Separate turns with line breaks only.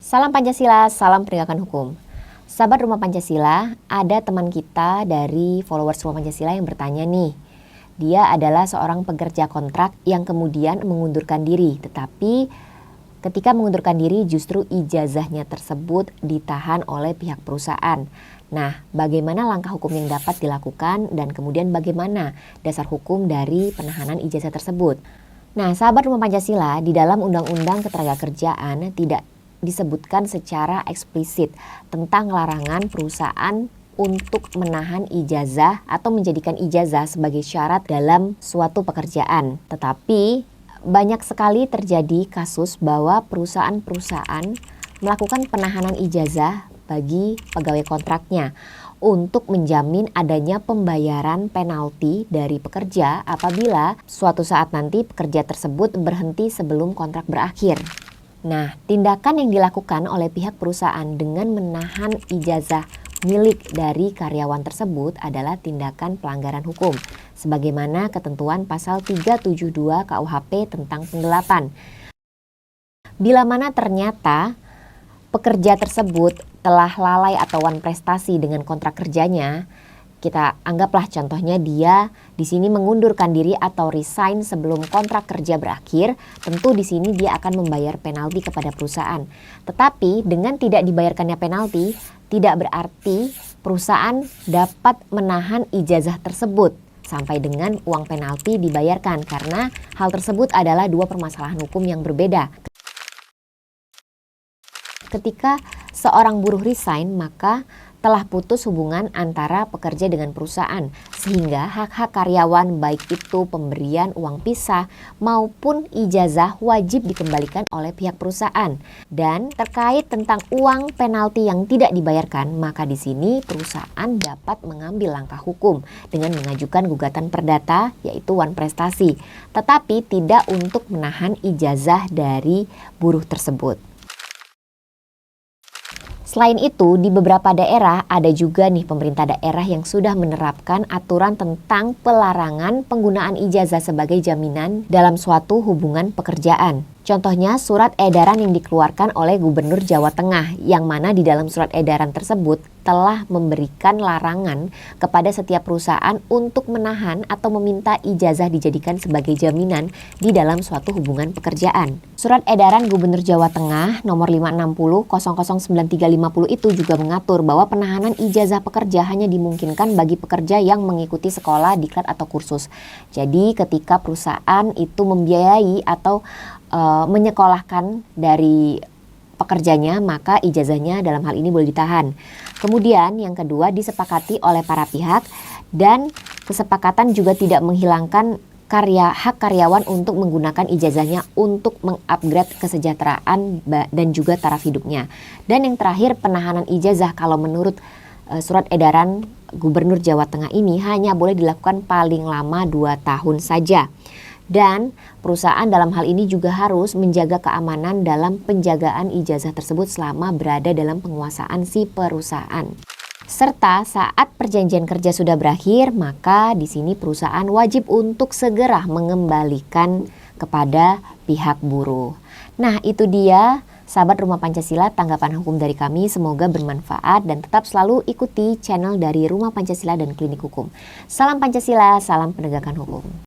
Salam Pancasila, salam penegakan hukum. Sahabat Rumah Pancasila, ada teman kita dari followers Rumah Pancasila yang bertanya nih. Dia adalah seorang pekerja kontrak yang kemudian mengundurkan diri. Tetapi ketika mengundurkan diri justru ijazahnya tersebut ditahan oleh pihak perusahaan. Nah, bagaimana langkah hukum yang dapat dilakukan dan kemudian bagaimana dasar hukum dari penahanan ijazah tersebut? Nah, sahabat Rumah Pancasila, di dalam Undang-Undang Ketenagakerjaan tidak disebutkan secara eksplisit tentang larangan perusahaan untuk menahan ijazah atau menjadikan ijazah sebagai syarat dalam suatu pekerjaan. Tetapi banyak sekali terjadi kasus bahwa perusahaan-perusahaan melakukan penahanan ijazah bagi pegawai kontraknya untuk menjamin adanya pembayaran penalti dari pekerja apabila suatu saat nanti pekerja tersebut berhenti sebelum kontrak berakhir. Nah, tindakan yang dilakukan oleh pihak perusahaan dengan menahan ijazah milik dari karyawan tersebut adalah tindakan pelanggaran hukum, sebagaimana ketentuan pasal 372 KUHP tentang penggelapan. Bila mana ternyata pekerja tersebut telah lalai atau wan prestasi dengan kontrak kerjanya, kita anggaplah contohnya dia di sini mengundurkan diri atau resign sebelum kontrak kerja berakhir, tentu di sini dia akan membayar penalti kepada perusahaan. Tetapi dengan tidak dibayarkannya penalti, tidak berarti perusahaan dapat menahan ijazah tersebut sampai dengan uang penalti dibayarkan, karena hal tersebut adalah dua permasalahan hukum yang berbeda. Ketika seorang buruh resign, maka telah putus hubungan antara pekerja dengan perusahaan, sehingga hak-hak karyawan baik itu pemberian uang pisah maupun ijazah wajib dikembalikan oleh pihak perusahaan. Dan terkait tentang uang penalti yang tidak dibayarkan, maka di sini perusahaan dapat mengambil langkah hukum dengan mengajukan gugatan perdata yaitu wan prestasi, tetapi tidak untuk menahan ijazah dari buruh tersebut. Selain itu, di beberapa daerah ada juga nih pemerintah daerah yang sudah menerapkan aturan tentang pelarangan penggunaan ijazah sebagai jaminan dalam suatu hubungan pekerjaan. Contohnya surat edaran yang dikeluarkan oleh Gubernur Jawa Tengah, yang mana di dalam surat edaran tersebut telah memberikan larangan kepada setiap perusahaan untuk menahan atau meminta ijazah dijadikan sebagai jaminan di dalam suatu hubungan pekerjaan. Surat edaran Gubernur Jawa Tengah nomor 560/009350 itu juga mengatur bahwa penahanan ijazah pekerja hanya dimungkinkan bagi pekerja yang mengikuti sekolah, diklat atau kursus. Jadi ketika perusahaan itu membiayai atau menyekolahkan dari pekerjanya, maka ijazahnya dalam hal ini boleh ditahan. Kemudian yang kedua, disepakati oleh para pihak dan kesepakatan juga tidak menghilangkan hak karyawan untuk menggunakan ijazahnya untuk mengupgrade kesejahteraan dan juga taraf hidupnya. Dan yang terakhir, penahanan ijazah kalau menurut surat edaran Gubernur Jawa Tengah ini hanya boleh dilakukan paling lama 2 tahun saja. Dan perusahaan dalam hal ini juga harus menjaga keamanan dalam penjagaan ijazah tersebut selama berada dalam penguasaan si perusahaan. Serta saat perjanjian kerja sudah berakhir, maka di sini perusahaan wajib untuk segera mengembalikan kepada pihak buruh. Nah, itu dia sahabat Rumah Pancasila, tanggapan hukum dari kami, semoga bermanfaat dan tetap selalu ikuti channel dari Rumah Pancasila dan Klinik Hukum. Salam Pancasila, salam penegakan hukum.